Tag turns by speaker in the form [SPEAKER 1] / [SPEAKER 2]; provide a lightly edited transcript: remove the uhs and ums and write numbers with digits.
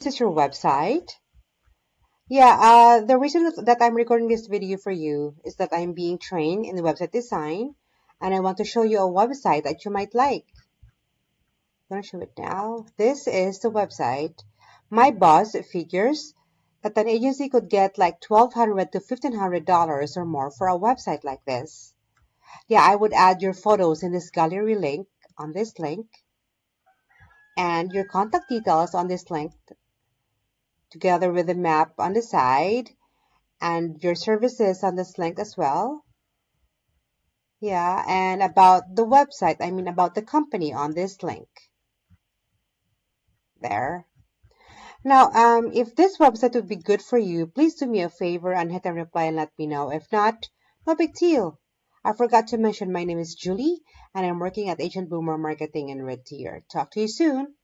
[SPEAKER 1] This is your website. The reason that I'm recording this video for you is that I'm being trained in website design and I want to show you a website that you might like. I'm going to show it now. This is the website. My boss figures that an agency could get like $1,200 to $1,500 or more for a website like this. I would add your photos in this gallery link on this link and your contact details on this link together with the map on the side and your services on this link as well. And about the website, I mean about the company on this link. There. Now, if this website would be good for you, please do me a favor and hit a reply and let me know. If not, no big deal. I forgot to mention my name is Julie and I'm working at Agent Boomer Marketing in Red Deer. Talk to you soon.